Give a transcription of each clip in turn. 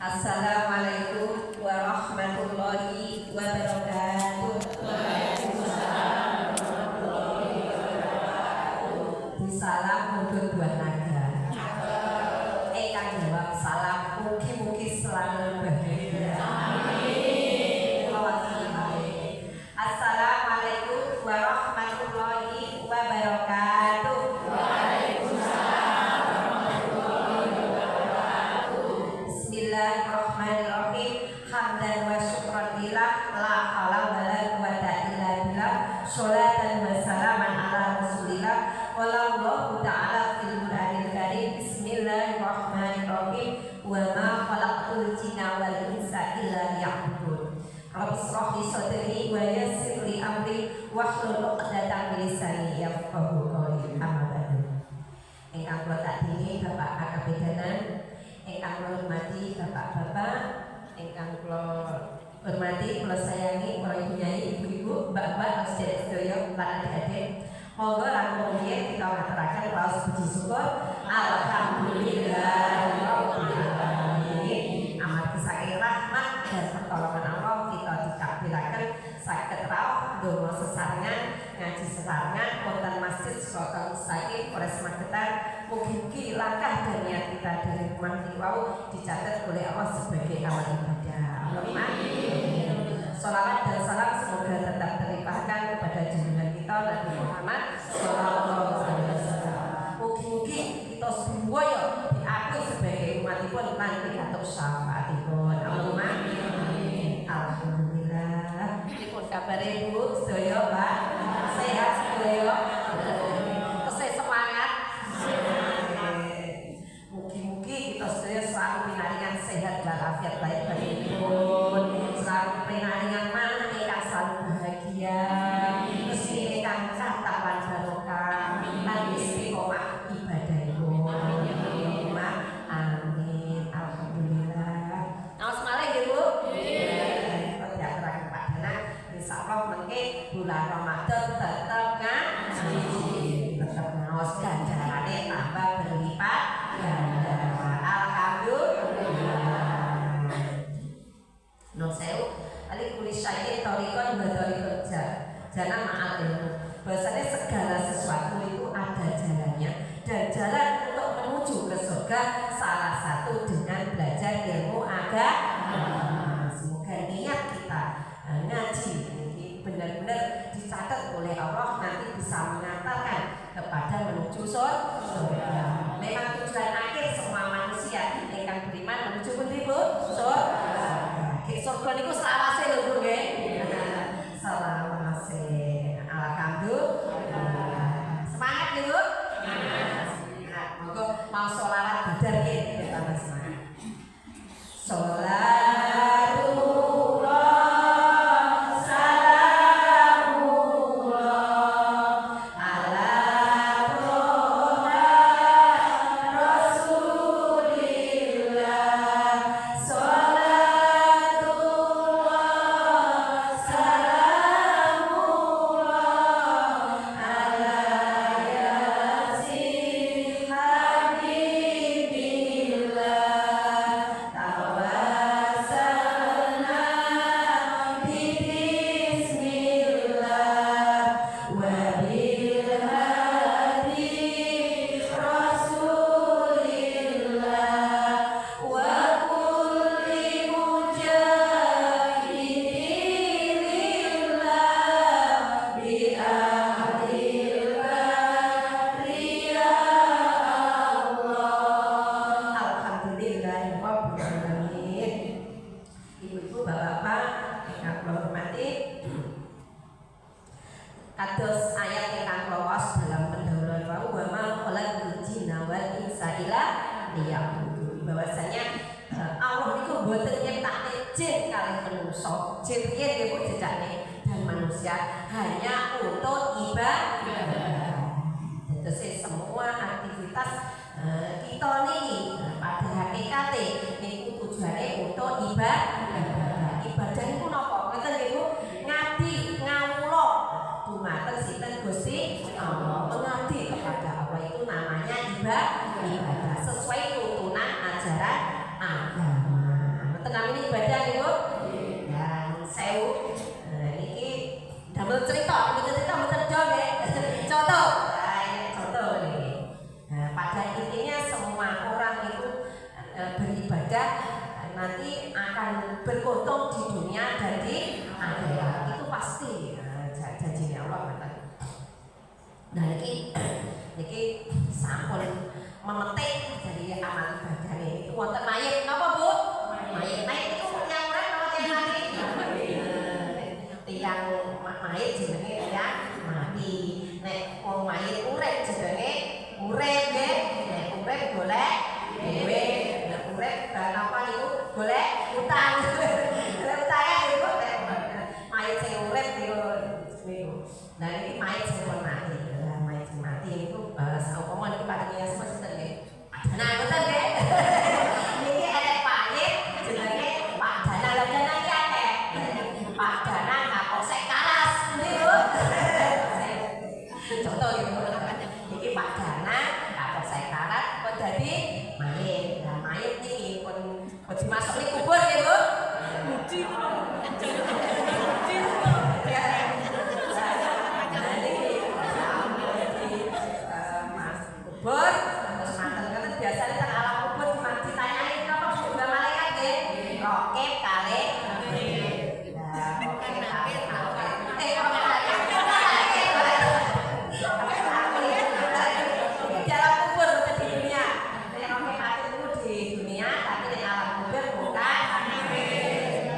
Assalamualaikum warahmatullahi wabarakatuh. Salam untuk buat naga. Kang jawab salam, mugi-mugi selalu bahagia. Amin. Assalamualaikum warahmatullahi wabarakatuh. Bismillahirrahmanirrahim. Hamdan wa syukran lillah, la haula wala quwwata illa billah. Sholatan wa salaman ala Rasulillah. Wallahu ta'ala fil Qur'anil Karim. Bismillahirrahmanirrahim. Wa ma khalaqtul jinna wal insa illa liya'budun. Rabbi shrah li sadri wa yassir li amri wahlul 'uqdatam min lisani yafqahu qawli. Amma ba'du. Ingkang kula takdini Bapak Akabedanan, ingkang kula hormati bapak-bapak, ingkang kula hormati, kula sayangi para ibu nyai, ibu-ibu, mbak-mbak, sedherek-sedherek lan adik-adik. Monggo langkung rumiyin kita ngaturaken raos puji syukur. Alhamdulillahirabbil alamin. Amargi saking rahmat dan pertolongan Allah kita ditakdiraken saged rawuh ndonga sesarengan, ngaji sesarengan wonten Masjid Siratal Mustaqim Polres Magetan. Mugi-mugi langkah dan niat kita dari rumah wau dicatat oleh Allah sebagai amal ibadah. Allahumma amin. Salawat dan salam semoga tetap terlimpahkan kepada junjungan kita Nabi Muhammad sallallahu alaihi wasallam. Mugi-mugi kita semua ya diakui sebagai umatipun lan pitados syafaatipun. Allahumma amin. Alhamdulillah. Dipun kabare Bu sedaya Pak. Sehat sedaya. Tesih semangat. Mugi-mugi kita sedaya selalu pinaringan sehat walafiat lahir batinipun. Selalu pinaringan manah ingkang selalu bahagia. Rezeki ingkang kathah barokah lan istiqomah ibadahipun. Allahumma amin. Alhamdulillah. Naos malih nggih Bu? Nggih. Tidak terang Pak Danang. Insyaallah mengke bulan Ramadan tetep ngaji. Tetep naos ganjarane tambah berlipat ganda. Alhamdulillah. Nun sewu ali kulis syai'in thariqan wa thariqan jalan ma'al ilmu. Bahasanya segala sesuatu itu ada jalannya, dan jalan untuk menuju ke surga salah satu dengan belajar ilmu agama. Semoga niat kita ngaji ini benar-benar dicatat oleh Allah, nanti bisa mengantarkan kepada menuju surga. Memang tujuan akhir semua manusia yang beriman menuju menuju surga. Surga niku selawase lho Bu nggih. Selawase. Alhamdulillah. Semangat nggih Bu? Semangat. Monggo mau sholawat badar nggih kita semangat. Kados ayat ingkang lawas dalam pendahuluan wau wa ma khalaqul jinna wal insa illa liya'budun. Bahwasanya Allah niku mboten nyiptakne jin kalih manungsa. Jin piye nggih Bu jejakne dan manusia hanya untuk ibadah. Jadi semua aktivitas kita niki pada hakikate niku tujuane untuk ibadah. Ibadah niku napa? Ngoten nggih Bu. Ngadi ngawula dumateng sinten Gusti Allah. Mengabdi kepada Allah itu namanya ibadah sesuai tuntunan ajaran agama. sudah nanti akan beruntung di dunia dan di akhirat. Itu pasti janjinya Allah. Nah niki sampun memetik dari amal ibadah ini wonten mayit napa Bu? Mayit itu yang urip napa yang mati? Tiang mayit jenenge tiyang mati. Nek wong mayit urip jenenge urip nggih. Nek urip golek dhewe, nek urip apa niku golek utang. Golek utang niku mayit sing urip niku. Nah ini mayit sing mati. Mayit sing mati niku saumpama niku patingnya sinten nggih? Nah, betul nggih. Niki arek mayit jenenge Pak Dana. Lah Dana iki akeh. Pak Dana Kapolsek Karas niku. Contoh niku. Niki Pak Dana Kapolsek Karas kok dadi mayit. Nah, mayit niki pun dimasuk ning kubur nggih, Bu. Muji kok. Kubur terus manten kan biasanya teng alam kubur ditanyai napa sudah malaikat nggih rokib kali nah rokib kali dalam kubur bukan di dunia rokib kali itu di dunia tapi di alam kubur bukan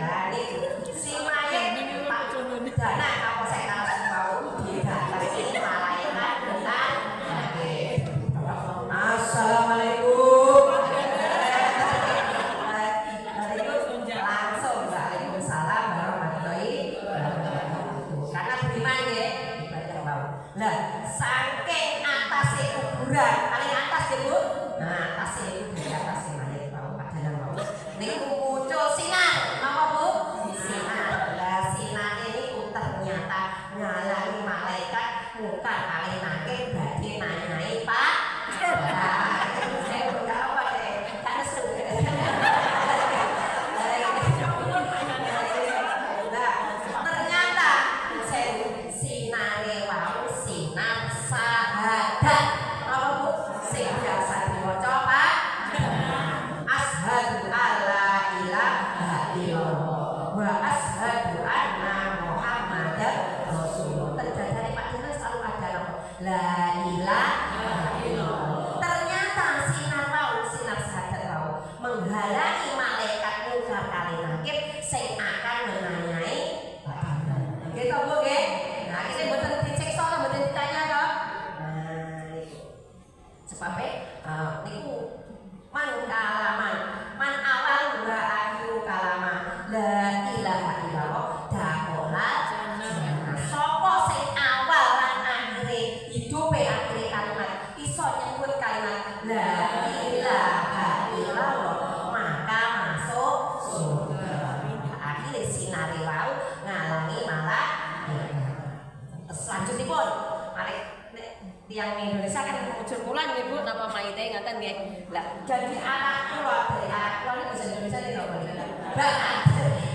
nah ini si mayit Pak Dana Kapolsek Karas mau didatangi malaikat bukan Assalamualaikum. Langsung Waalaikumsalam warahmatullahi wabarakatuh. Karena beriman ya, ibadah mau. Lah, saking atase kuburan, paling atas ya Bu. Nah, atase itu di atase mayit mau padahal mau. Niku muncul sinar, napa Bu? Sinar. Lah, sinar ini ternyata ngalangi malaikat muka kali nakik badhe nanyai Pak. Saya udah apa deh, karena sudah. Nah, ternyata sinare wau sinar sahadat. Apa Bu? Sing biasa diwaca Pak. Asyhadu alla ilaha illallah wa asyhadu anna Muhammadar Rasulullah. Terjadi Pak Dina selalu ada nama la ilaha illallah. Ternyata sinar wau, sinar sahadat wau menghalangi malaikat mungkar kali nakir sing akan menanyai gitu Bu nggih. Nah, ini mboten dicekso to, mboten ditanya to. Nah, niku. Sebabe niku man kalaman, man awal wa akhiru kalama. La ilaha illallah dakola jannah. Sapa sing awal lan akhire hidupe akhire kalimat iso nyebut kalimat la ilaha illallah maka masuk surga. Akhire sinare wau ngalangi malah selanjutipun mari tiang Indonesia kan ujur bulan nggih Bu napa maite ngaten nggih. Lah jadi anak kula dari anak kula niku bisa Indonesia niku barat.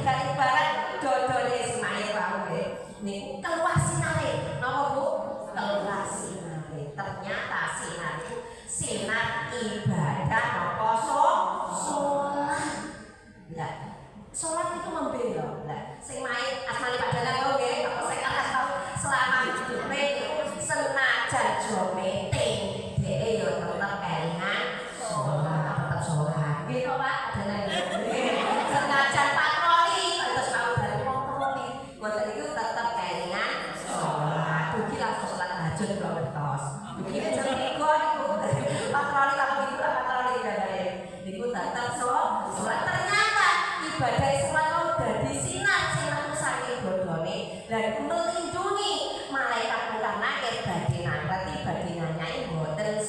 Dari barat dodone si mayit wau nggih. Niku keluar sinare. Napa Bu? Keluar sinare. Ternyata sinar itu sinar ibadah napa salat. Lah salat itu membela. Lah sing mayit asmane Pak Dana kok nggih, apa sing atas tau selama hidupe niku senajan jo meeting dhek yo tetep kelingan salat, tetep salat. Nggih kok Pak Dana nggih. Senajan patroli terus mau bali patroli, mboten niku tetep kelingan salat. Dugi langsung salat tahajud kula wetos. Dugi jam 3 niku patroli kalau niku patroli kabeh. Niku tetep salat. Ternyata ibadah salat mau dadi sinar sing saking bodhone dan melindungi malaikat mungkar nakir badhe nangketi badhe nanyai mboten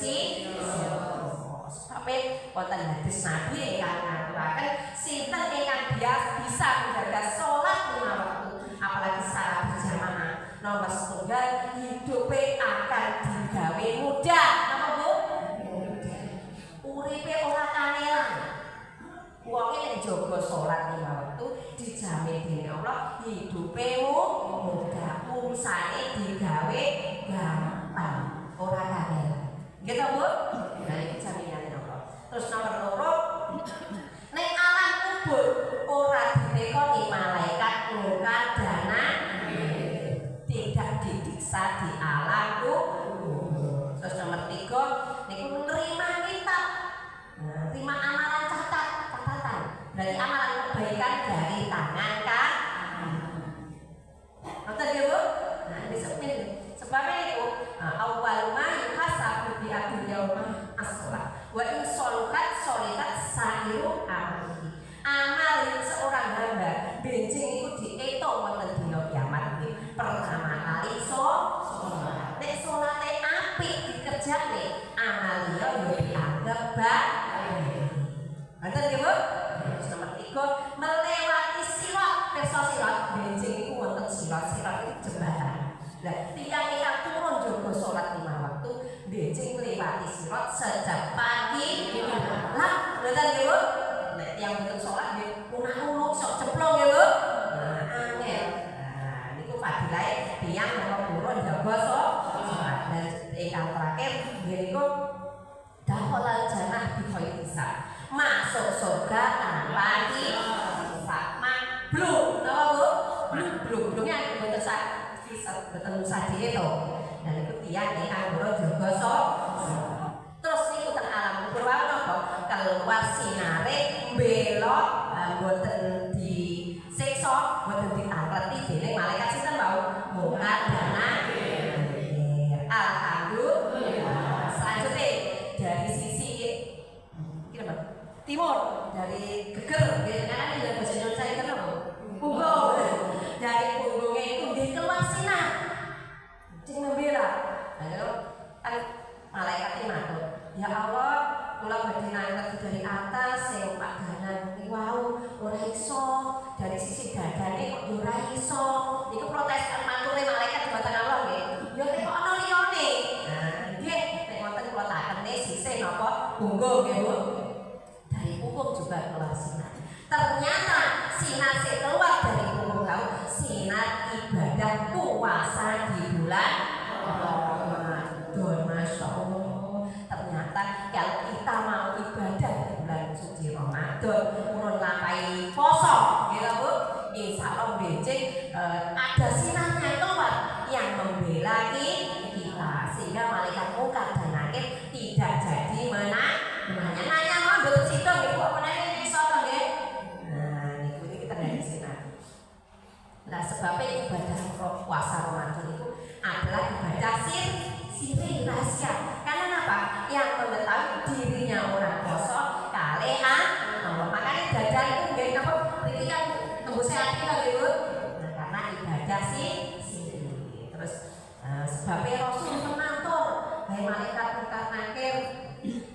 sampai wonten hadis Nabi ingkang ngaturaken sinten ingkang bisa menjaga salat lima waktu apalagi secara berjamaah nomor setunggal hidupe akan digawe mudah. Apa Bu? Uripe ora kangelan. Wong nek jaga salat lima waktu dijamin dening Allah hidupe mudah, urusane digawe gampang, ora kangelan. Gitu Bu? Nah iki jaminane Allah. Terus nomor loro nek solidat sairu amal seorang hamba benjing itu diitung wonten dina kiamat nggih. Pertama kali salat. Nek salate apik dikerjakne, amal liya yo dianggep baik. Ngoten nggih, Bu? Nomor 3, melewati sirat. Pirsa sirat benjing iku wonten sirat itu jembatan. Lah, tiyang ingkang turun jaga salat 5 waktu benjing melewati sirat sejak pagi. Lah, ngoten nggih, Bu? Nek tiyang boten salat nggih unak-unak sok cemplung nggih, Bu. Angel. Nah, niku fadilahe tiyang napa turun jaga salat. Dan ingkang terakhir nggih niku dakhalal jannah bi khairi hisab. Masuk surga tanpa hisab. Mabluk, napa Bu? Bluk-bluknya boten boten sadhe to. Dan niku tiyang ingkang turun jaga salat. Terus niku teng alam kubur wae napa? Keluar sinare belok boten disiksa, boten ditangleti dening malaikat sinten wau? Mungkar dan Nakir. Alhamdulillah. Selanjutnya dari sisi kira timur, dari geger, karena ini bahasa Indonesia itu apa? Punggung. Dari punggungnya itu dia keluar sinar. Cing membela. Lalu kan malaikat ini matur, ya Allah, kula badhe nangkep dari atas sing padanan niku wau ora iso, dari sisi dadane kok ora iso. Iku protes kan mature malaikat dhumateng Allah nggih. Ya nek kok ana liyane. Nah, nggih nek wonten kula takene sisi napa punggung nggih, Bu. Dari punggung juga keluar sinar. Ternyata sinar sing keluar dari punggung kau sinar ibadah puasa di bulan Ramadan. Masya Allah. Ternyata kalau kita mau ibadah di bulan suci Ramadan, urun lampahi poso, gitu Bu. Insya Allah benjing ada sinarnya keluar yang membela kita, sehingga malaikat mungkar dan nakir tidak jadi menanya mau betul situ gitu apa nanya iso to nggih. Nah, niku kita dari sinar. Nah, sebabnya ibadah puasa Ramadan itu adalah ibadah siri rahasia. Karena apa? Yang mengetahui dirinya orang poso kalehan. Makanya dadan itu nggih napa mriki kan tembus ati to nggih, Bu. Nah, karena ibadah siri. Terus sebabnya Rasul mengatur, hai malaikat mungkar nakir,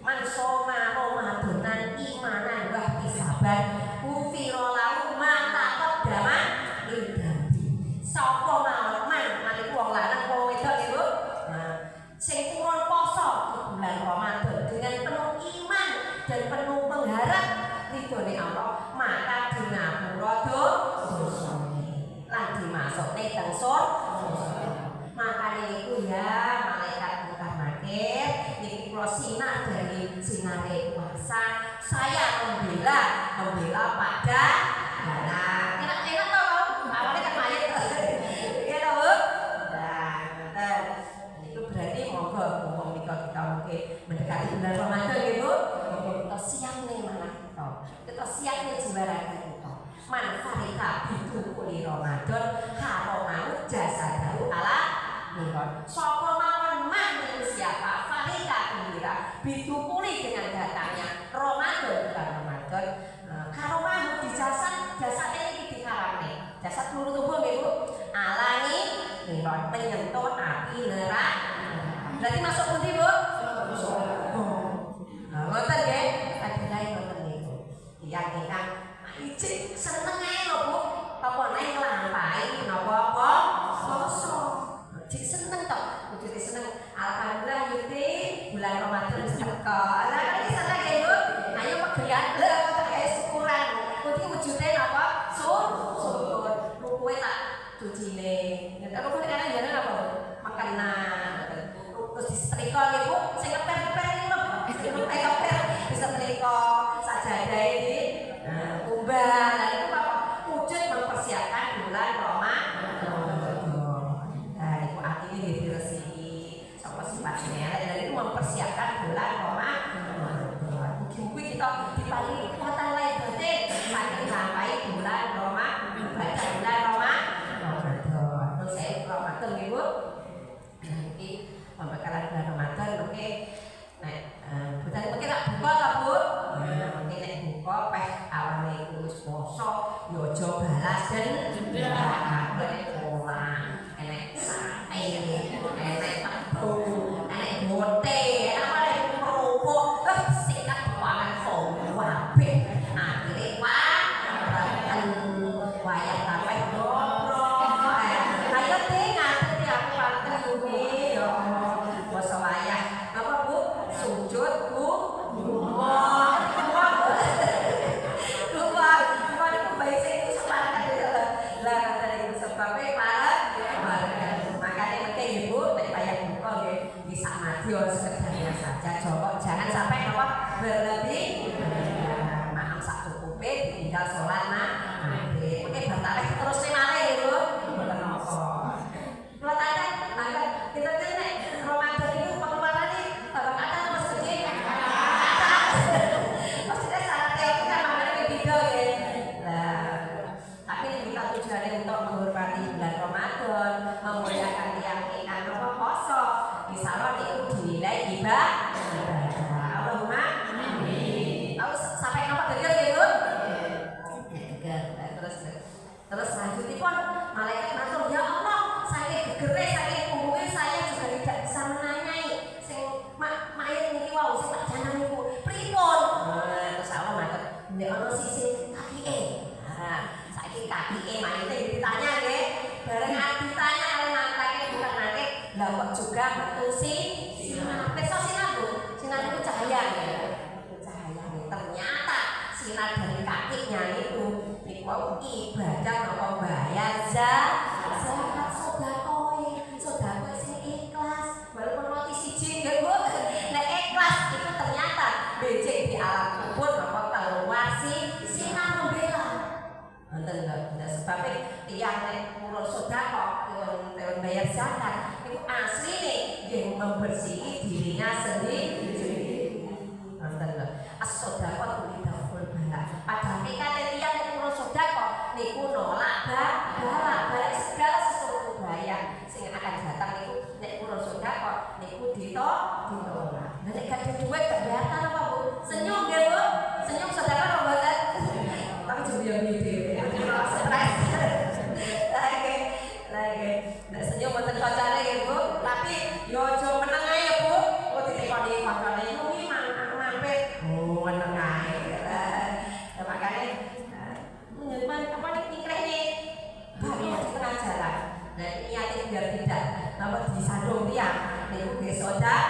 man soma Ramadan imanan wa ihtisaban ufira lahu ma taqaddama min dambi. Sapa mawon maniku wong lanang wong wedok nggih, Bu. Nah, sing purun poso di bulan Ramadan dengan penuh iman dan penuh mengharap ridhone Allah, maka dingapura dosane lan dimasukne teng surga. Makane niku ya malaikat mungkar nakir niki kula sinar dari sinare puasa. Saya membela pada enak to awalnya kan mayit ya to Bu. Nah, itu berarti monggo kita mungkin mendekati bulan Ramadan nggih Bu. Monggo kita siap nih manah kita siap nih jiwa raga kita. Man farika bidukuli Ramadan haromau jasadahu ala niron. Sapa mawon siapa farika gembira bidukuli dengan datangnya Ramadan bulan Ramadan. Karomah di jasad ini diharamne. Jasad seluruh tubuh nggih Bu. Alani niron menyentuh api neraka. Berarti masuk pundi Bu? Ngoten nggih. Adilahe ngoten niku. Tiyang ingkang ijik seneng ae lho Bu. Apa naik nglampahi napa poso. Ijik seneng to. Wujude seneng. Alhamdulillah yuti bulan Ramadan wis teko. Lah iki seneng nggih Bu. Ayo pegeyan lho kaya syukuran. Kuwi wujude napa? Syukur. Rukuhe tak cucine. Nek rukuhe kan jane napa? Makanan. Terus disetrika nggih Bu. Sing keper-keper iki lho Bu. Sing keper disetrika sajadah iki. Umbah. Lah itu apa? Wujud mempersiapkan bulan Ramadan. Nah, iku artine nggih diresiki sapa sifatnya. Dan itu mempersiapkan bulan Ramadan. Mugi-mugi kita diparingi kekuatan lain batin saking sampai bulan Ramadan. Baca bulan Ramadan. Terus saya Ramadan nggih Bu. Iki pembekalan bulan Ramadan oke. Nah, bukan mungkin tak buka lah Bu. ojo balas dan dendam. Orang enek sae, enek tepung, enek bote, apa lagi kerupuk, sikat keuangan wabe. Akhirnya wayang tapeh dobro. Ayo deh ngaten ya aku panten kuwi ya. Basa wayang. Apa Bu? Sujud Bu. Sekedarnya saja, coba jangan sampai berlebih. Maaf sak cukupe tinggal sholat nanti. Oke, bentar terus nih malih ya Bu. Mboten apa. Kula tanya, kita nek Ramadan itu pengeluaran nih kadang-kadang Mas Gede. Maksudnya syaratnya itu kan maknanya beda ya. Nah, tapi kita tujuannya untuk menghormati bulan Ramadan, memuliakan tiang-tiang apa poso. Misalnya itu dinilai ibadah. Allahumma amin. Tahu sampai apa geger ya Bu? Geger. Terus selanjutnya malaikat matur, ya Allah, saya gegere, saya punggungnya saya juga tidak bisa menanyai. Sing mayat niki wau sing tak janan niku pripun? Terus Allah matur, nek ana sisi kakike. Saiki kakike mayite ditanya nggih. Bareng ditanya oleh malaikat bukan nake, lah kok juga metu sinar. Peso sinar Bu. Sinar itu cahaya ya. Cahaya. Ternyata sinar dari kakinya itu mau ibadah apa bayar zakat sedekah sing ikhlas walaupun mati siji nggih Bu. Nek ikhlas itu ternyata becik di alam kubur apa keluar sinar membela. Ngoten lho. Nah sebabnya tiyang nek purun sedekah teon bayar zakat itu asli nih yang membersihi dirinya sendiri. Ngoten lho. As-sedekah lidaful bala. Padahal kate tiyang nek purun sedekah niku nolak bala segala sesuatu bahaya sing akan datang niku nek purun sedekah niku ditolak. Nek gak ada duit gak kelihatan apa Bu? Senyum nggih Bu? Senyum sedekah apa mboten? Tapi juga gitu. Lagi, nggak senyum buatan kocare ya Bu, tapi yo aja meneng ae ya Bu. Oh ditekoni kancane iki mampir. Oh meneng ae. Ya makane nyuman apa nih bari di tengah jalan. Nah niate biar tidak napa disandung tiang. Niku nggih sedekah.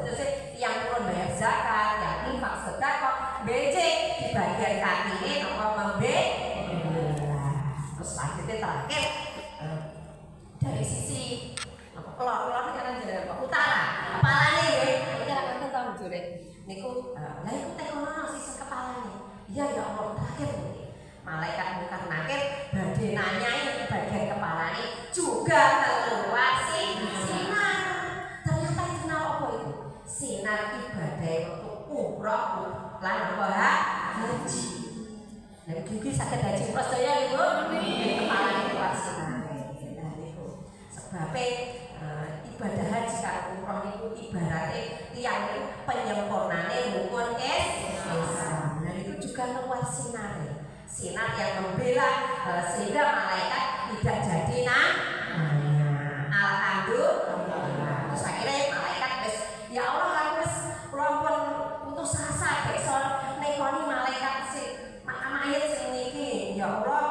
Terus tiang purun bayar zakat, yang infak sedekah, becik di bagian kakine napa terus selanjutnya terakhir dari sisi kelor kan jalan utara kepalanya ya kira kan tahu jure niku lah iku tekono sisi kepalanya iya ya Allah terakhir malaikat bukan nakir badhe nanyai bagian kepalanya juga keluar sinar. Ternyata itu apa itu sinar ibadah untuk umroh lan apa haji. Dan gigi sakit haji umroh saya ibu kepala keluar sinar. Sebabnya ibadah haji karo umroh itu ibaratnya tiang penyempurnane rukun Islam. Dan itu juga keluar sinar yang membela sehingga malaikat tidak jadi alhamdulillah. Terus akhirnya malaikat ya Allah aku walaupun putus asa besok nekoni malaikat mayat sing niki ya Allah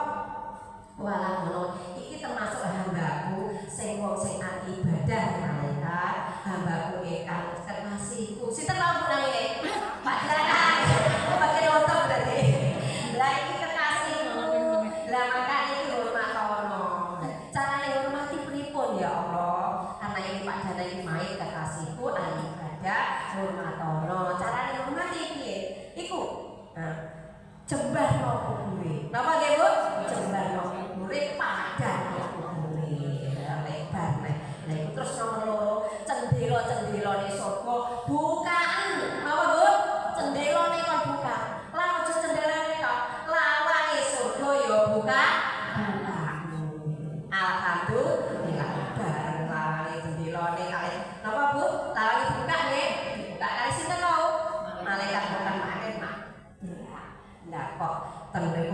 wala ngono iki termasuk hambaku sing wong sing ibadah malaikat hambaku ingkang kekasihku sinten mau namine Pak Jana pakai nonton berarti lah iki kekasihku lah maka iki hormat ono carane hormati pripun ya Allah karena ini Pak Jana iki mayit kekasihku ibadah hormat ono carane hormati piye iku jembar no kubure. Napa nggih Bu? Jembar no kubure padan no kubure. Lebar nek. Lah iku terus nomor 2 cendela-cendelane sapa bukaan. Napa Bu? Cendelane kon buka. Lah aja cendelane kok. Lawange surga ya buka. Alhamdulillah bareng lawange cendelane kali. Napa Bu? Lawange buka nggih. Buka kali sinten kok? Malaikat bukan makin mak. Ndak kok tendeng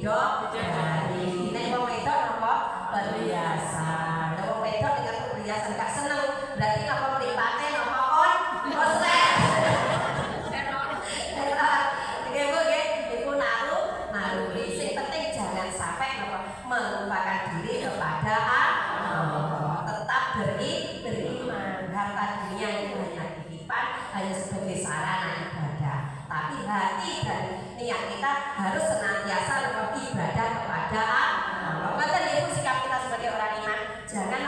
bidodari. Nek wong wedok napa perhiasan. Nek wong wedok dengan perhiasan gak seneng, berarti napa mripate napa kon konsep. Iku naluri. Sing penting jangan sampai melupakan diri kepada Allah. Tetap beriman. Harta dunia itu hanya titipan, hanya sebagai sarana ibadah. Tapi hati dan niat kita harus senantiasa ibadah kepada Allah. Maka itu sikap kita sebagai orang iman. Jangan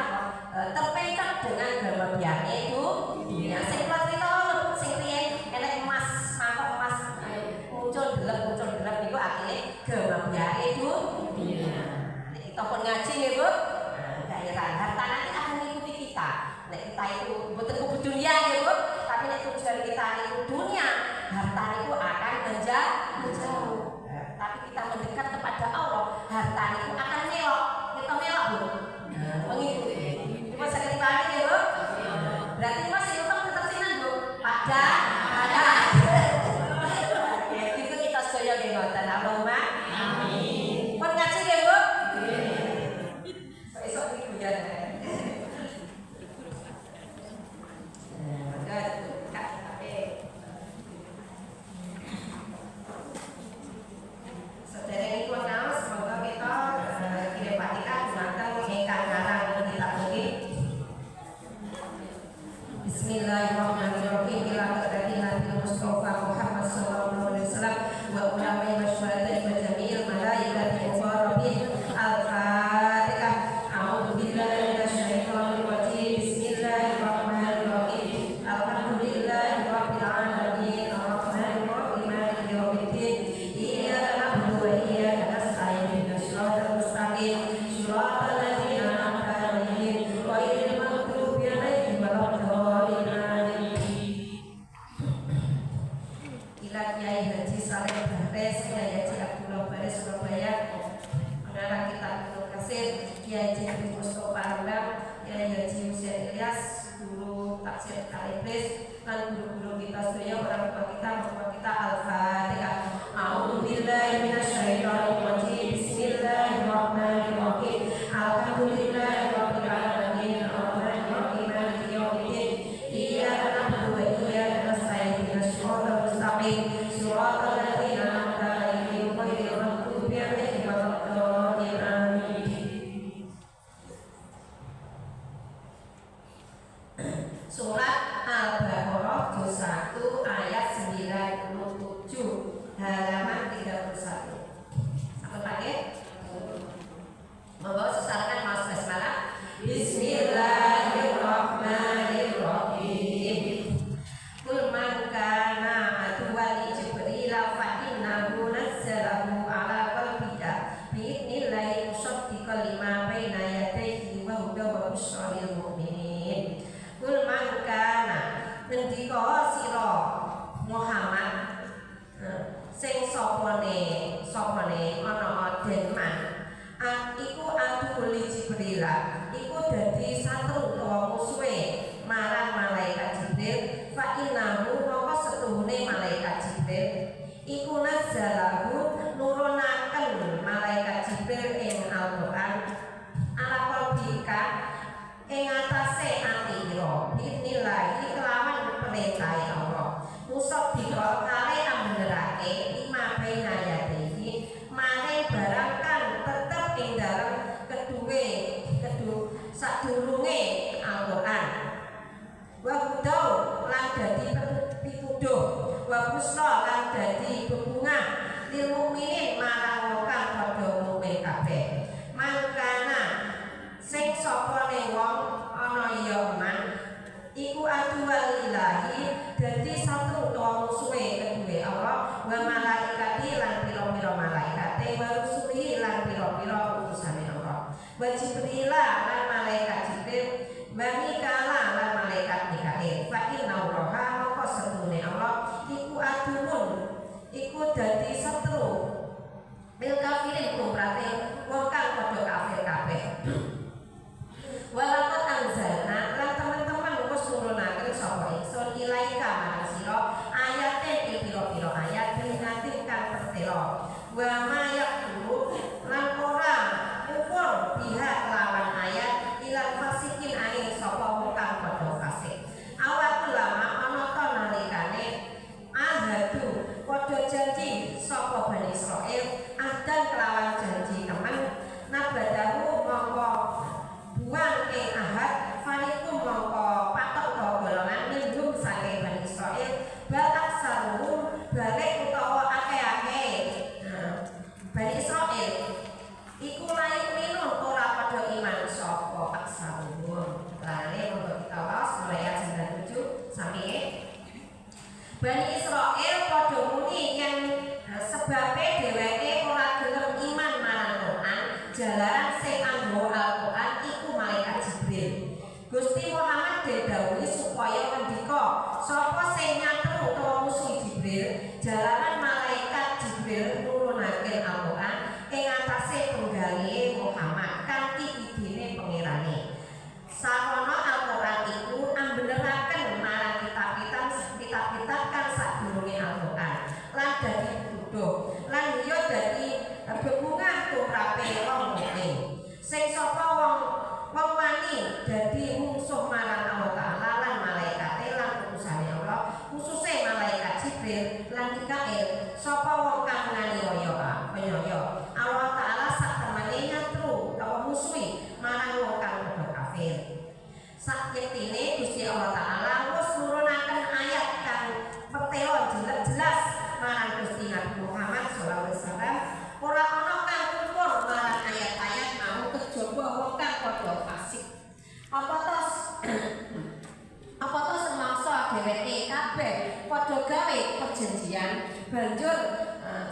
terpengaruh dengan berlebihannya itu dunia. Sing cerita sing riyen enek emas, mangkok emas muncul delep niku akhirnya berlebihan itu dunia. Nek kita pun ngaji nih Bu, daerah harta nanti akan mengikuti kita. Nek kita itu mboten kudu dunia ya Bu, tapi nek tujuan kita itu dunia, harta itu akan menjauh. Tapi kita mendekat kepada Allah, harta itu akan melok. Kita melok Bu, mengikuti. Coba sakit balik ya Bu. Berarti masih utang tetap sinan Bu. Pada. Itu kita sedaya nggih ngoten. Allahumma amin. Pun ngaji nggih Bu. Besok iki ya. Bismillahirrahmanirrahim. Ila hadratin Nabi Mustafa Muhammad sallallahu alaihi wasallam wa ulama masyarakat wa jami'il malaikati muqarrabin. Al-Fatihah. A'udzu billahi minasyaitonir rajim. Bismillahirrahmanirrahim. Alhamdulillahirabbil alamin. Arrahmanir rahim. Maliki yaumiddin. Iyyaka na'budu wa iyyaka nasta'in. Ihdinas siratal mustaqim. Shiratal ladzina an'amta 'alaihim ghairil maghdubi 'alaihim waladdallin. Kiai Haji Saleh Bahres, Kiai Haji Abdullah Baris Surabaya, pengarang kitab Ibnu Katsir, Kiai Haji Mustafa Rembang, Kiai Haji Husain Ilyas, guru tafsir Al-Iblis, dan guru-guru kita sedaya, orang tua kita, mertua kita. Al-Fatihah. A'udzubillahi minasyaitonir rajim. Bismillahirrahmanirrahim. Alhamdulillahirabbil alamin. Arrahmanir rahim. Maliki yaumiddin. Iyyaka na'budu wa iyyaka nasta'in. Ihdinas siratal mustaqim. Shiratal ladzina an'amta 'alaihim ghairil maghdubi 'alaihim waladdallin. Amin. Surat Al-Baqarah juz 1 ayat 97 halaman 31. Sampai pakai? Membawa sesarankan mas basmalah. Bismillahirrahmanirrahim. Qul man kana aduwwan li Jibril fa innahu nazzalahu ala qalbika bi'idnillahi musaddiqan lima baina yadayhi wa hudan wa busyra lil mu'minin. Qul man kana ngendika sira Muhammad sing sapane ana denman iku aduli Jibril, iku dadi satru utawa musuhe marang malaikat Jibril. Fa innahu mongko setuhune malaikat Jibril iku nazzalahu nurunaken malaikat Jibril ing Al-Qur'an ala qalbika ing atase ati ira bismillahi kelawan perintah Allah. Musaddiqan kale ambenerake lima baina yadayhi maring barang kang tetep ing dalem sadurunge Al-Qur'an. Wa hudaw lan dadi pituduh, wa busra lan dadi bebungah lil mukminin marang wong kang padha mukmin kabeh. Mangkana sing sapane wong ana ya man iku aduwal ilahi dadi satu utawa musuhe kedue Allah wa malaikati lan pira-pira malaikate wa rusuli lan pira-pira utusane Allah wa Jibril lan malaikat Jibril wa Mikail lan malaikat Mikail. Fa inna roha moko setune Allah iku adumun iku dadi setru bil kafirin kumrate wong kang padha kafir kabeh. Walaqad anzalna lan teman-teman wis nurunaken sapa ingsun ilaika marang sira ayatin pira-pira ayat binatin kang pertela wa ma yaqulu jalaran sing anggo Al-Qur'an iku malaikat Jibril. Gusti Muhammad didhawuhi supaya ngendika sapa sing nyater utawa musuh Jibril jalaran malaikat Jibril nurunaken Al-Qur'an ing atase penggalihe Muhammad kanthi idine pangerane. Sarana Al-Qur'an iku ambeneraken marang kitab-kitab kang sadurunge Al-Qur'an lan dadi butuh lan yo dadi bebungah tumrape wong mukmin. Sing sapa wong wani dadi mungsuh marang Allah Ta'ala lan malaikate lan utusane Allah, khususe malaikat Jibril lan Mikail, sapa wong kang nganiaya Allah Ta'ala sak temene nyatru utawa musuhi marang wong kang padha kafir. Sak yektine Gusti Allah Ta'ala wis nurunaken ayat kang petelo jelas marang Gusti Nabi Muhammad sallallahu alaihi wasallam. Ora ana kang ukur marang ayat-ayat mau kejaba wong kang padha fasik. Apa to semangsa dheweke kabeh padha gawe perjanjian banjur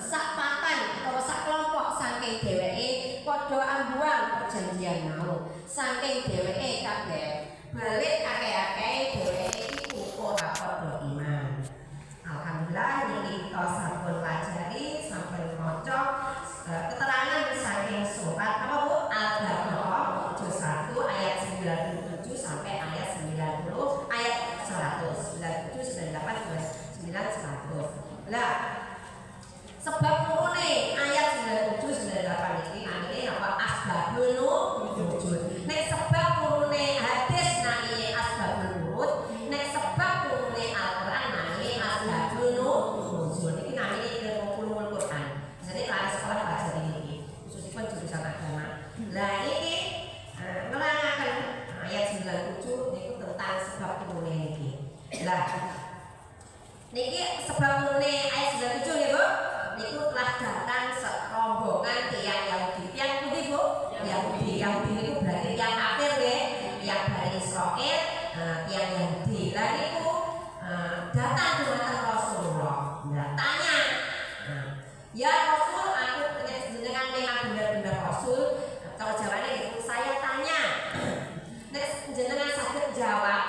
sak patan utawa sak kelompok saking dheweke padha ambuang perjanjian mau. Saking dheweke kabeh balik akeh-akeh dheweke iku ora padha iman. Alhamdulillah niki kita sampun pelajari sampun maca keterangan saking surat apa Bu? Al-Baqarah juz 1 ayat 97 sampai ayat 90 ayat 100 97 98 99 100. Lah sebab turune ayat 97 98 iki namine apa? Asbabun nuzul. Nek sebab turune hadis namine asbabun nuzul, nek sebab turune Al-Qur'an namine asbabun nuzul. Iki namine ilmu Quran. Jadi kelas sekolah belajar ini khususipun jurusan agama. Lah ini nerangaken ayat 97 niku tentang sebab turune niki. Lah niki sebab turune ayat 97 nggih Bu. Niku telah datang serombongan tiyang Yahudi. Tiyang pundi Bu? Yahudi. Yahudi niku berarti tiyang kafir nggih, tiyang Bani Israil, tiyang Yahudi. Lah niku datang dumateng Rasulullah. Nah, tanya, ya Rasul, aku jenengan memang benar-benar Rasul. Kalau jawabannya itu saya tanya, nek jenengan saged jawab,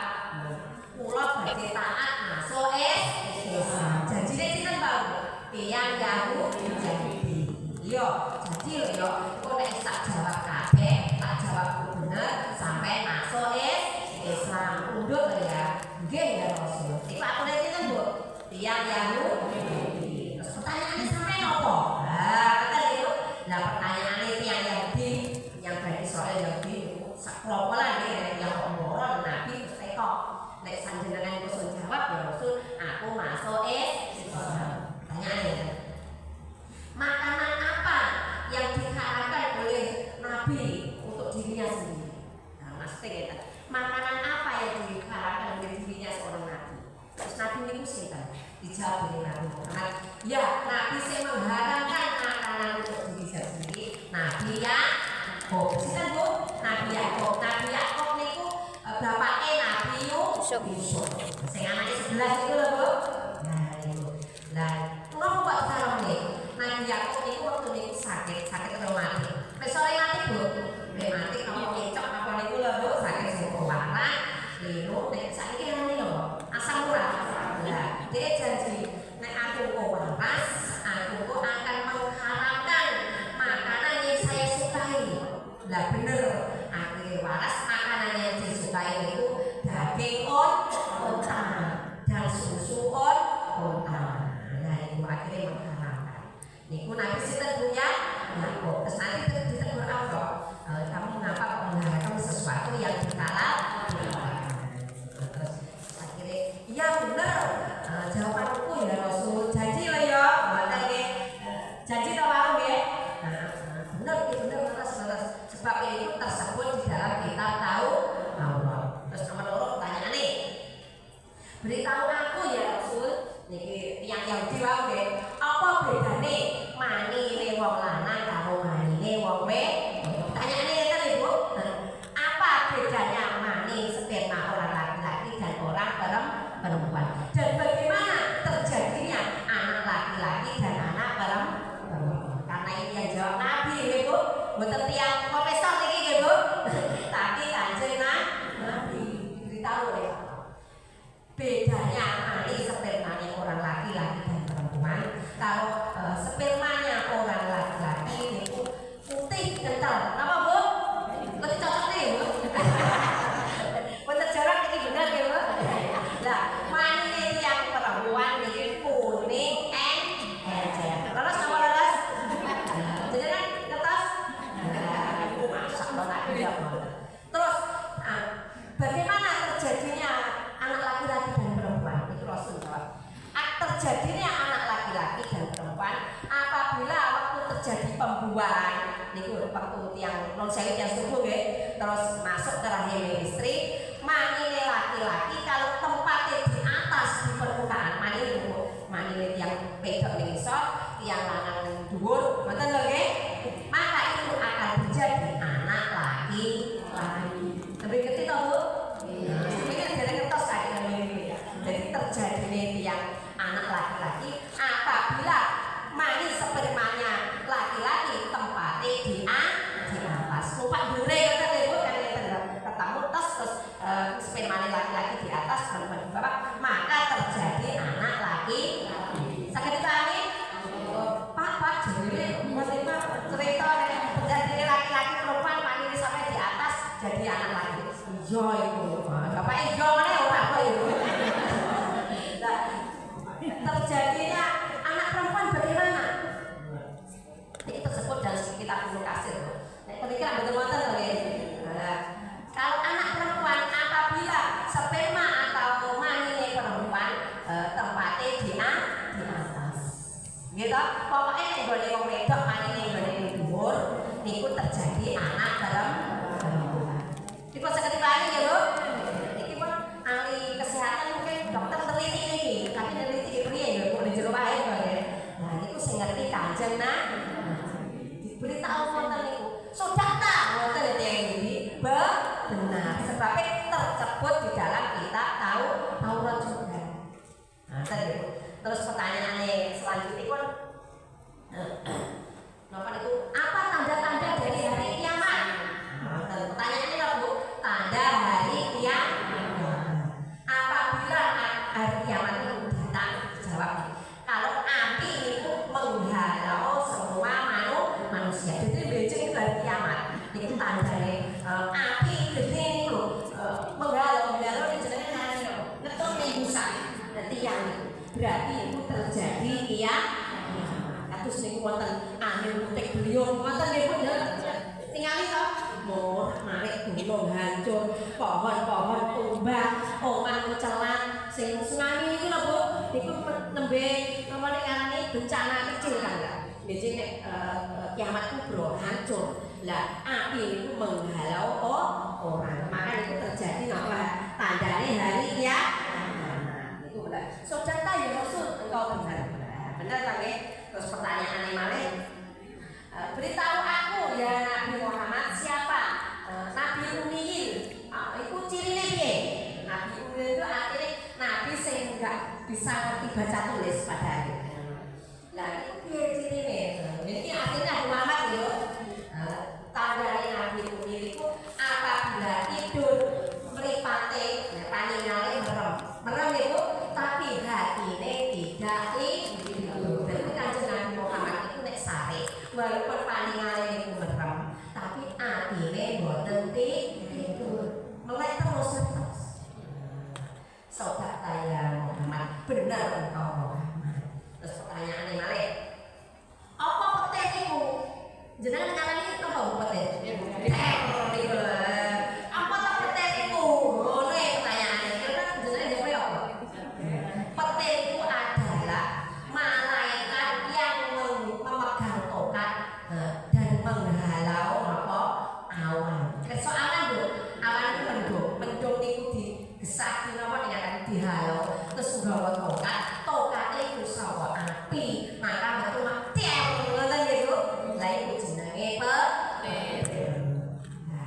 kula badhe taat masuk Islam. Janjine sinten Pak? Tiyang Yahudi. Yo, janji lho yo, kok nek tak jawab kabeh, tak jawab bener sampai masuk Islam. Unduk ya. Nggih ya Rasul. Iku atune sinten Bu? Tiyang Yahudi. Terus pertanyaane sampeyan apa? Nah, kata itu. Lah pertanyaane tiyang Yahudi yang Bani Israil Yahudi sak kelompokan nggih yang omoro Nabi terus teko. Nek sanjenengan iku jawab ya Rasul, aku masuk Islam. Pertanyaannya, makanan apa yang diharamkan oleh Nabi untuk dirinya sendiri? Nah, maksudnya gitu. Makanan apa yang diharamkan oleh dirinya seorang Nabi? Terus Nabi itu sinten? Dijawab oleh Nabi Muhammad. Ya, Nabi sih mengharamkan makanan untuk dirinya sendiri. Nabi Yakub. Sinten Bu? Nabi Yakub. Nabi Yakub niku bapake Nabi Yusuf. Sing anake 11 itu lho Bu. Nah, itu. Lah kenapa kok salah nih? Nabi Yakub itu waktu niku sakit atau mati. Besore mati Bu. Mati kamu ngecok apa niku lho Bu, sakit sing warna, linu nek saiki ngene lho, asam urat. Lah, dia janji nek aku kok waras, aku kok akan mengharamkan makanan yang saya sukai. Lah bener, akhirnya waras makanan yang disukai itu daging unta dan susu unta. Akhirnya mengharamkan. Niku Nabi sinten punya Yakub. Terus nanti ditegur Allah. Kamu mengapa kok mengharamkan sesuatu yang dihalal? Terus akhirnya, iya benar. Jawabanku ya Rasul. Janji lah ya. Janji tak mau ya. Benar itu benar terus. Sebab ini tersebut di dalam kitab tahu Allah. Terus nomor 2 pertanyaan nih. Beritahu aku ya Rasul. Niki yang Yahudi wae apa bedane manine wong lanang karo manine wong wedok? Pertanyaane ngeten Ibu. Apa bedanya mani sperma orang laki-laki dan orang perempuan? Dan bagaimana terjadinya anak laki-laki dan anak perempuan? Karena ini yang jawab Nabi Ibu. Mboten tiyang profesor niki nggih Bu. Tapi Kanjeng Nabi diberitahu oleh Allah. Bedanya spermanya orang laki-laki dan perempuan. Kalau spermanya orang laki-laki itu putih kental. Apa Bu? Berarti cocok nih Bu. Bener jarak ini benar ya Bu. Lah, manine yang perempuan ini kuning encer. Terus apa terus? Jadi kan kertas. Aku masak banget dia. Terus bagaimana terjadinya anak laki-laki dan perempuan? Itu Rasul jawab. Terjadinya anak laki-laki dan perempuan apabila waktu terjadi pembuahan niku waktu yang non sewu yang subuh nggih, terus masuk ke rahim istri, manine laki-laki kalau tempatnya di atas di permukaan manine yang pedok ning isor, yang lanang ning dhuwur, ngoten lho nggih. Maka itu akan menjadi anak laki-laki. Lebih ngerti toh Bu? Iya. Ini kan jadi kertas kayak gini. Jadi terjadinya yang anak laki-laki apabila mani spermanya laki-laki tempatnya di atas. Lupa dure kata Bu kan ketemu terus spermanya laki-laki di atas perempuan di bawah, maka terjadi anak laki-laki. Sakit dipahami? Pak jadi maksudnya cerita terjadi laki-laki perempuan mani sampai di atas jadi anak laki. Iya itu. Bapak ijo ngene ora apa itu. Terjadinya anak perempuan bagaimana? Ini tersebut dalam kitab Ibnu Katsir. Nek pemikiran betul wonten to nggih. Kalau anak perempuan apabila sperma atau manine perempuan tempatnya di atas. Gitu. Pokoknya nek gone wong wedok manine gone ning dhuwur niku terjadi anak perempuan. Iku saged dipahami ya, Bu? Iki pun ahli kesehatan mungkin dokter teliti iki, tapi teliti priye ya, Bu, di jero wae kok ya. Nah, niku sing ngerti Kanjeng diberitahu wonten niku. Sudah tak wonten yang ini benar. Sebabnya tercebut di dalam kitab Taurat juga. Nah, tadi Bu. Terus pertanyaannya selanjutnya pun apa tanda-tanda dari hari kiamat? Pertanyaannya apa Bu? Tanda hari kiamat. Apabila hari kiamat itu datang, jawab. Kalau api itu menghalau semua manusia, jadi becek itu hari kiamat. Itu tandanya api gede itu menghalau ini jenenge ngetung busa. Berarti yang berarti itu terjadi kiamat. Kados niku wonten angin puting beliung wonten nggih Bu. Tingali to murah marik gunung hancur, pohon-pohon tumbang, omah kecelan, sing tsunami iki lho Bu, niku nembe nomor ngarani bencana kecil kan ya. Nggih nek kiamat kubro hancur. Lah api niku menghalau orang. Maka itu terjadi napa tandane hari kiamat. Niku bener. Saudara ya Rasul engkau benar. Benar ta nggih? Terus pertanyaane malih beritahu aku ya Nabi Muhammad siapa? Nabi Ummiyin. Itu cirine piye? Nabi Ummiyin itu artinya nabi sing enggak bisa ngerti baca tulis pada akhirnya. Lah itu piye cirine? Ini artinya Nabi Muhammad yo. Tandane Nabi Ummiyin itu apabila tidur mripate paningale merem itu tapi hatine tidak tidur. Berarti Kanjeng Nabi Muhammad itu nek sare walaupun paningale niku merem tapi atine mboten tidur. Melek terus. Saudara ya Muhammad, benar engkau Muhammad. Terus pertanyaane malih. Apa petir niku? Jenengan ngarani apa petir? Apa ta petir niku? Ngono ya pertanyaane. Kira jenengan jawab apa? Petir itu adalah malaikat yang memegang tongkat dan menghalau apa awan. Kesok awan Bu, awan itu mendung niku digesaki napa dengan dihalau terus nggawa tongkate iku sawa api, maka metu mati ngoten nggih Bu. Lah iku jenenge petir. Nah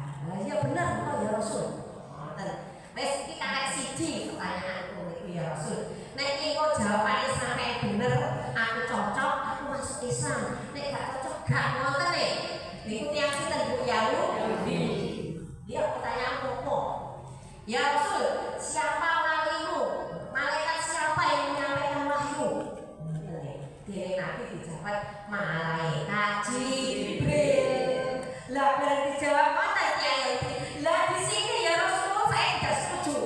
ibu Yahudi. Dia pertanyaan pokok. Ya Rasul, siapa walimu? Malaikat siapa yang menyampaikan wahyu? Dia Nabi dijawab malaikat Jibril. Lah berarti jawab mana Kiai? Lah di sini ya Rasul saya tidak setuju.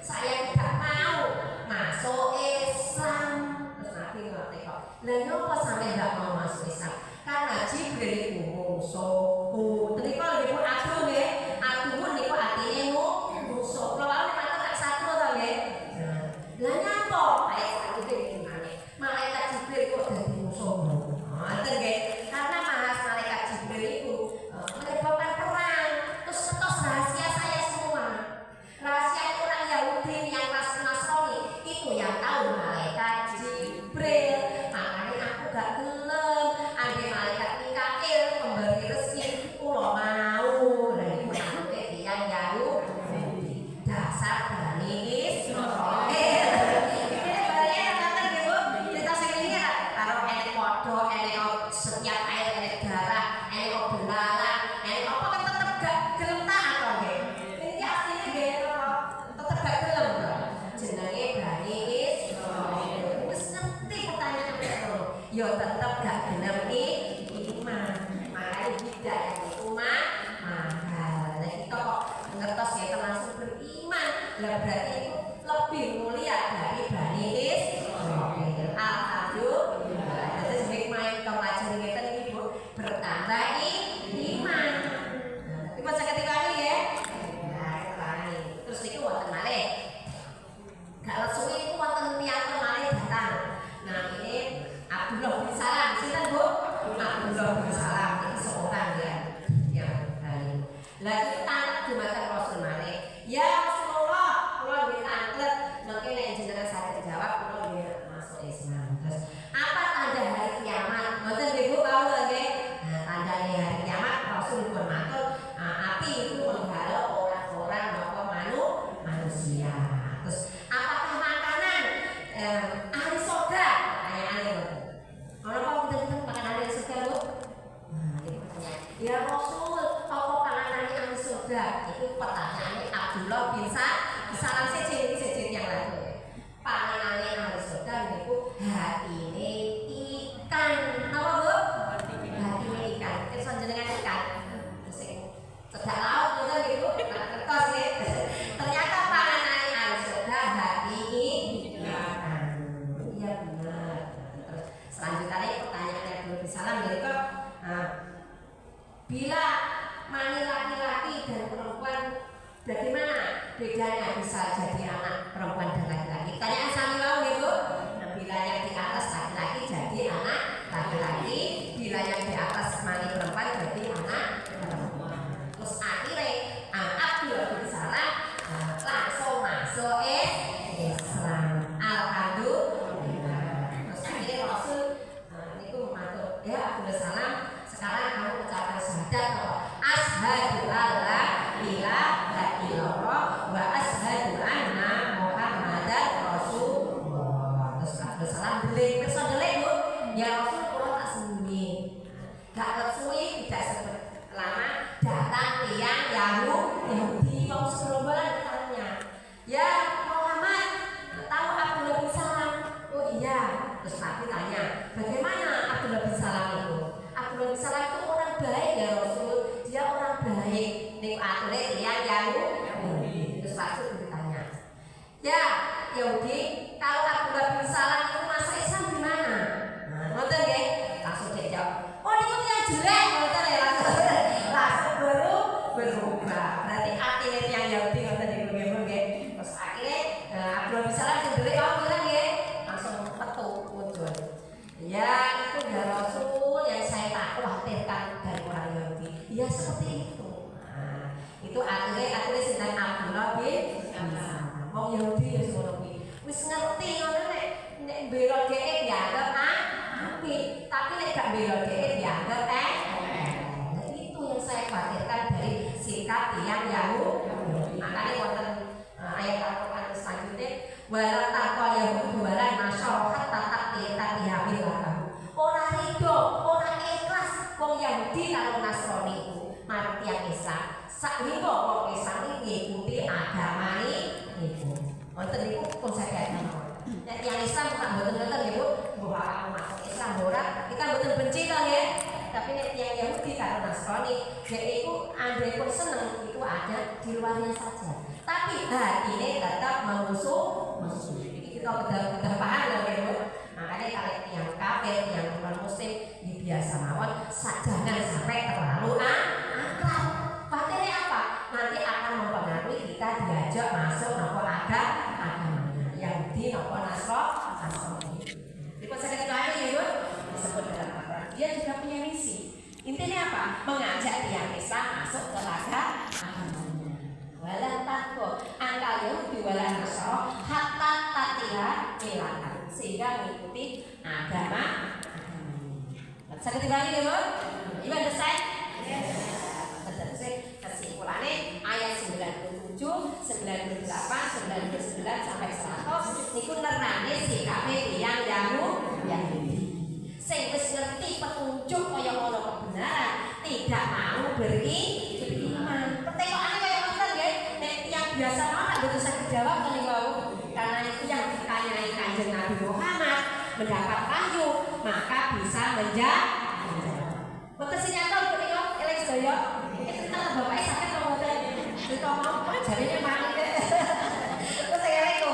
Saya tidak mau masuk Islam. Terus Nabi ngerti kok. Lah kenapa sampai tidak mau masuk Islam? Karena Jibril itu musuhku. Tadi kalau ibu aduh ya, aduh niku artinya musuh. Kalau aku malah tak satu tau ya. Lah nyapa? Ayat satu ini gimana? Malaikat Jibril kok jadi musuh? Ngerti nggih? Karena malaikat Jibril itu menyebabkan perang. Terus ketos rahasia saya semua. Rahasia orang Yahudi yang Nasrani itu yang tahu malaikat Jibril. Makanya aku gak gelem ambil malaikat Mikail pemberi rezeki kula mau. Lah iku sampe tiyang Yahudi. Dasar Bani Israil. Ini barangnya kata ibu cerita segini ya. Taruh enek kodok, enek setiap air, enek darah, enek belalang, enek apa kan tetep gak gelem taat kok nggih. Ini asline nggih tetep gak gelem kok. Jenenge Bani Israil. Wis ngerti pertanyaan itu. Yo tetep gak gelem iman. Makanya tidak iman mahal. Lah kita kok ngertos ya termasuk beriman. Lah berarti itu lebih mulia dari Bani Israil. Alhamdulillah. Jadi sing main pelajaran kita ini Bu bertambah iman. Tapi baca ketika ini ya. Nah, sekali. Terus itu wonten malih. Gak langsung itu wonten piyantun malih datang. Nah, ini Abdullah bin Salam. Sinten Bu? Abdullah bin Salam. Ini seorang ya yang Bali. Lah itu tanya dumateng Rasul malih. Ya Rasulullah, kula nggih tanglet nek nek jenengan saged jawab kula nggih masuk Islam. Terus apa tanda hari kiamat? Mboten nggih Bu kawula nggih. Nah, tanda hari kiamat Rasul pun matur, api itu menggarap orang-orang napa manusia. Terus apakah makanan ahli surga? Pertanyaane mboten. Ana apa kita makan ahli surga, Bu? Nah, ini pertanyaan. Ya Rasul, apa panganan ahli surga? Itu pertanyaannya Abdullah bin Salam sejen yang lain. Panganane ahli surga niku hatine ikan. Apa Bu? Hatine ikan. Terus jenengan ikan. Sing cedak laut ngoten niku. Kertas nggih. Ternyata panganane ahli surga hati ikan. Iya benar. Terus selanjutnya pertanyaan Abdullah bin Salam niku bila mani laki-laki dan perempuan bagaimana bedanya bisa jadi anak perempuan dan laki-laki? Tanyaan sami mau gitu. Nah, bila yang di atas laki-laki jadi anak laki-laki, bila yang di atas mani perempuan jadi anak perempuan. Terus akhirnya Abdullah bin Salam langsung masuk Islam. Alhamdulillah. Terus akhirnya Rasul itu matur, ya Abdullah Salam, sekarang kamu ucapkan syahadat bahwa asyhadu alla ilaha illallah wa asyhadu anna Muhammadar Rasulullah. Terus Abdullah Salam delik, terus delik Bu. Ya Rasul kula tak sembunyi. Gak kesuwi tidak sebut lama datang tiang Yahudi mau segerombolan bertanya, ya Muhammad tahu Abdullah bin Salam? Oh iya. Terus Nabi tanya, bagaimana Abdullah bin Salam itu? Abdullah bin Salam itu orang baik ya Rasul. Dia orang baik. Ning ature tiang Yahudi. Terus Rasul ditanya, ya Yahudi, kalau Abdullah bin Salam itu masuk Islam di mana? Ngoten nggih? Langsung dijawab, oh niku tiyang jelek ngoten ya langsung berubah. Berarti artinya tiang Yahudi ngoten niku nggih. Terus akhirnya Abdullah bin Salam sing delik kok bilang nggih, langsung metu wujud. Ya itu ya Rasul yang saya tak khawatirkan dari orang Yahudi. Ya seperti itu. Nah, itu akhirnya sedang Abdullah bin Salam. Wong Yahudi ya semono kuwi. Wis ngerti ngono nek bela dhek dianggap apik, tapi nek gak bela dhek dianggap Nah, itu yang saya khawatirkan dari sikap tiang Yahudi. Makanya wonten ayat Al-Qur'an selanjutnya wala taqal Yahudi wala masyarakat tatak dihamil. Ora rido, ora ikhlas wong Yahudi karo Nasrani. Sakmenika wong Islam ngikuti agama niku. Wonten niku konsekuensi mawon. Nek yang Islam tak mboten ngoten nggih Bu, bahwa aku masuk Islam ora, kita mboten benci to nggih. Tapi nek yang Yahudi karo Nasrani, yaitu andai pun seneng itu ada di luarnya saja. Tapi hatinya tetap memusuh. Ini kita betul-betul paham loh nggih Bu. Makanya kalau yang kafir, yang bukan muslim, ini biasa mawon, jangan sampai terlalu akrab. Khawatirnya apa? Nanti akan mempengaruhi kita diajak masuk nopo agamanya. Yahudi nopo Nasrani. Di konsep lain ya Bu, disebut dalam Al-Quran. Dia juga punya misi. Intinya apa? Mengajak tiang Islam masuk ke agamanya. Walan takut angka Yahudi walan Nasrani hatta tatiha milatan, sehingga mengikuti agamanya. Saya ketimbangin ya Bu. You understand? Kesimpulannya ayat 97, 98, 99 sampai 100 niku nerane sikape tiyang Yahudi. Sing wis ngerti petunjuk kaya ngono kebenaran, tidak mau beriman. Pertanyaane kaya ngoten nggih, nek tiyang biasa mawon mboten saged jawab kali wau. Karena itu yang ditanyai Kanjeng Nabi Muhammad mendapat wahyu, maka bisa menjawab. Mboten sinyato punika elek sedaya. Bapaknya sakit kalau ngoten. Kita mau jadinya mati deh. Terus saya leko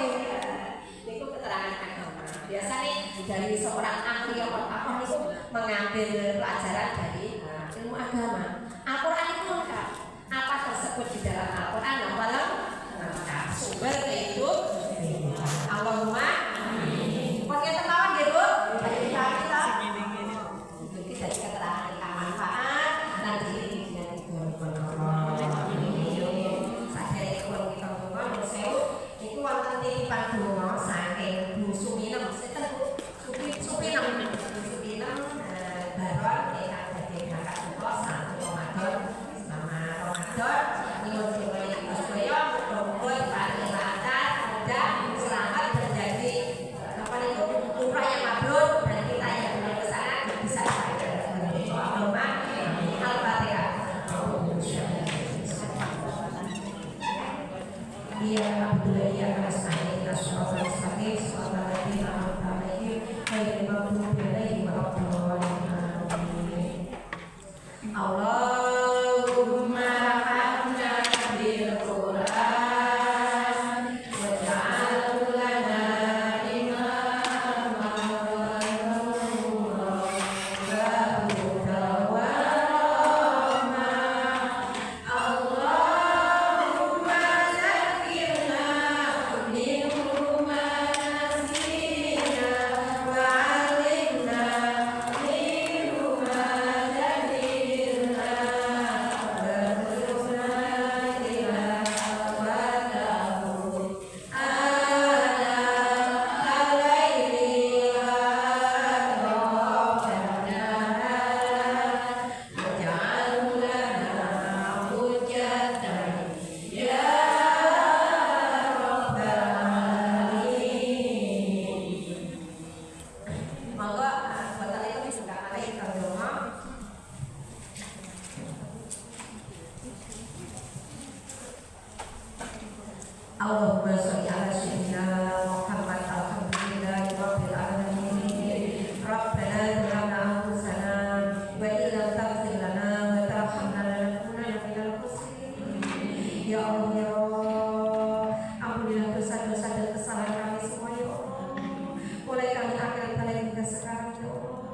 niku keterangan agama. Biasanya dari seorang ahli apa itu mengambil pelajaran dari ilmu agama. Al-Quran itu lengkap. Apa tersebut di dalam Al-Quran apa lengkap. Sumber itu Allahumma amin. Pokoknya tertawan gitu. Kita jadi keterangan manfaat nanti itu wonten titipan donga saking Bu Suminem, sinten Supinem baron ingkang dadi kakak kula satu Ramadan sama Ramadan nyuwun supaya sedaya muga-muga paring lancar, mudah, selamat terjadi apa niku umrah yang mabrur dan kita yang belum ke sana bisa sampai Allahumma Al-Fatihah. Iya, alhamdulillah ya nasta'in asy-syaitonir rajim. Bismillahirrahmanirrahim. Ghairil maghdubi 'alaihim waladdallin. Allahumma hamna bil Qur'an waj'al lana imaman wa nuran wa hudan wa Allahumma sholli ala sayyidina Muhammad alhamdulillahi rabbil alamin. Rabbana zalamna anfusana wa in lam taghfir lana wa tarhamna lanakunanna minal khasirin. Ya Allah ya Allah, ampunilah dosa-dosa dan kesalahan kami semua ya Allah. Mulai kami akan mulai hingga sekarang ya Allah,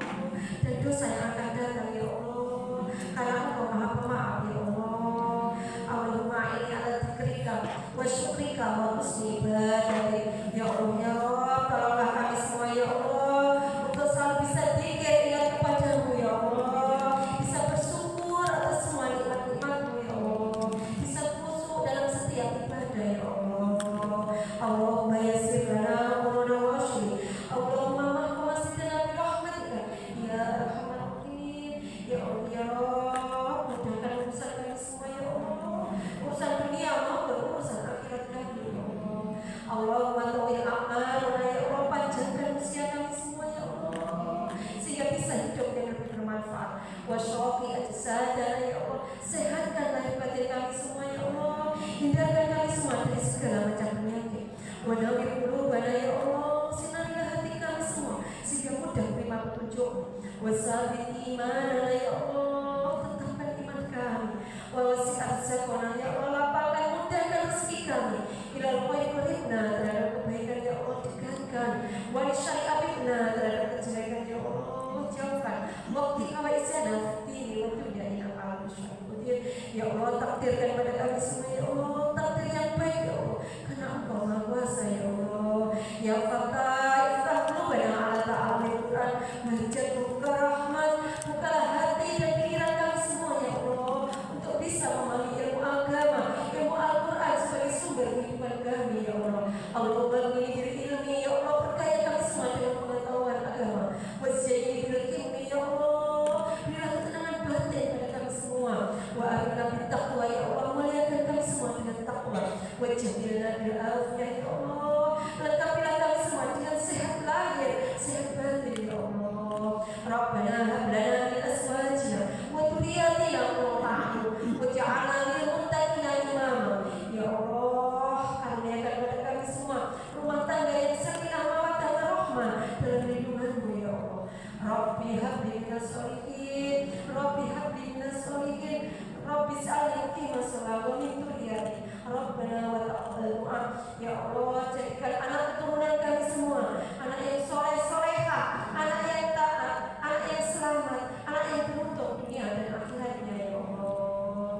dan dosa yang akan datang ya Allah. Karena Engkau Maha Pemaaf ya Allah. Allahumma inni ala dzikrika wa syukrika wa husni nawwir qulubana ya Allah, sinarilah hati kami semua sehingga mudah menerima petunjuk. Wasabit imanana ya Allah, tetapkan iman kami. Wa wasi' arzaqana ya Allah, lapangkan mudahkan rezeki kami. Ilal khairi qribna, terhadap kebaikan ya Allah dekatkan. Wa syarri abidna, terhadap kejelekan ya Allah jauhkan. Waqti hawaisana fitini wa dunya innaka ala kulli syai'in qadir. Ya Allah, takdirkan pada kami semua ya Allah, takdir yang baik ya Allah, karena Engkau Maha Kuasa ya Allah. Ya Fatah, iftah qulubana ala ta'amil Quran, wahjat buka rahmat, bukalah hati dan pikiran kami semua ya Allah, untuk bisa memahami ilmu agama, ilmu Al-Quran sebagai sumber kehidupan kami ya Allah. Allah bagi diri ilmi ya Allah, perkaya kami semua dengan pengetahuan agama. Wajjahni bil ilmi ya Allah, berilah ketenangan batin pada kami semua. Wa arina bit taqwa ya Allah, muliakan kami semua dengan takwa. Wajjahna bil afiyah ya Allah, lengkapilah kami semua dengan sehat lahir, sehat batin ya Allah. Rabbana hab lana min azwajina wa dhurriyyatina qurrata a'yun waj'alna lil muttaqina imama. Ya Allah, karuniakan kepada kami semua rumah tangga yang sakinah mawaddah warahmah dalam lindungan-Mu ya Allah. Rabbi habli minas sholihin, Rabbi habli minas sholihin, Rabbi ij'alni muqima shalah wa min dhurriyyati Rabbana wa taqabbal du'a. Ya Allah, jadikan anak keturunan kami semua anak yang soleh-solehah, anak yang taat, anak yang selamat, anak yang beruntung dunia dan akhiratnya ya Allah.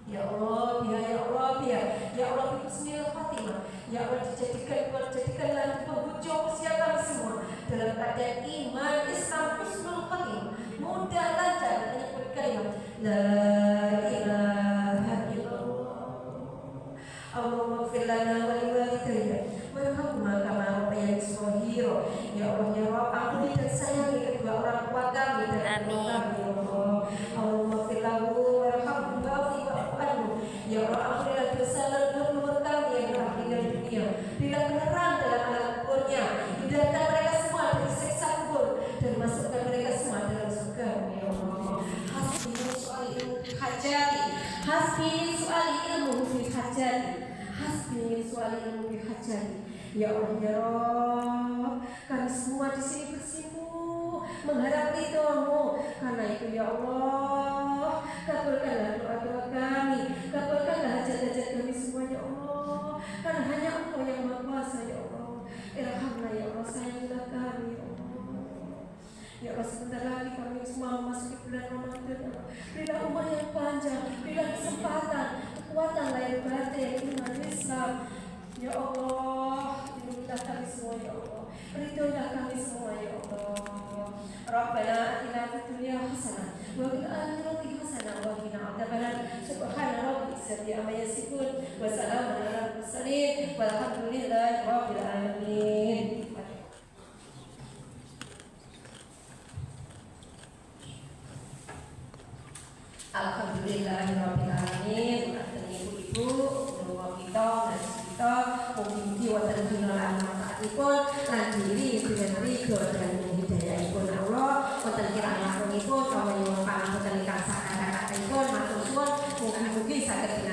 Ya Allah, biar ya Allah, biar ya Allah bismillah Fatimah. Ya Allah, jadikanlah penghujung usia kami semua dalam keadaan iman, Islam, husnul khatimah, mudah lancar menyebut kalimat la ilaha illallah. Allahumma ighfir lana wa liwalidayna warhamhuma kama rabbayani shaghira. Ya Allah ya Rabb, ampuni dan sayangi kedua orang tua kami dan kedua kami ya Allah. Allahumma ighfir lahu warhamhu wa'fu anhu. Ya Allah, ampunilah dosa dan leluhur kami yang telah meninggal dunia. Bila beneran dalam alam kuburnya, hindarkan mereka semua dari siksa kubur dan masukkan mereka semua dalam surga ya Allah. Hasbi su'ali ilmu fi hajati, hasbi su'ali ilmu fi hajati, hasbi su'ali ilmu fi hajati. Ya Allah ya Rabb, kami semua di sini bersimpuh mengharap ridho-Mu. Karena itu ya Allah, kabulkanlah doa-doa kami, kabulkanlah hajat-hajat kami semua ya Allah. Karena hanya Engkau yang Maha Kuasa ya Allah. Irhamna ya Allah, sayangilah kami ya Allah. Ya Allah, sebentar lagi kami semua memasuki bulan Ramadan ya Allah. Berilah umur yang panjang, berilah kesempatan, kekuatan lahir batin, iman Islam. Ya Allah, lindungilah kami semua ya Allah, ridhoilah kami semua ya Allah. Rabbana atina fid dunya hasanah wa fil akhirati hasanah wa qina adzabannar. Subhana rabbika rabbil amma yasifun wa salamun alal mursalin walhamdulillahi rabbil alamin. Alhamdulillahi rabbil alamin. Ibu-ibu, bapak kita, kita mugi-mugi wonten dina lan manfaatipun lan diri dengan ridho dan hidayahipun Allah. Wonten kirang langkungipun kawula nyuwun pangapunten ingkang sakang-sakangipun matur suwun mugi-mugi saged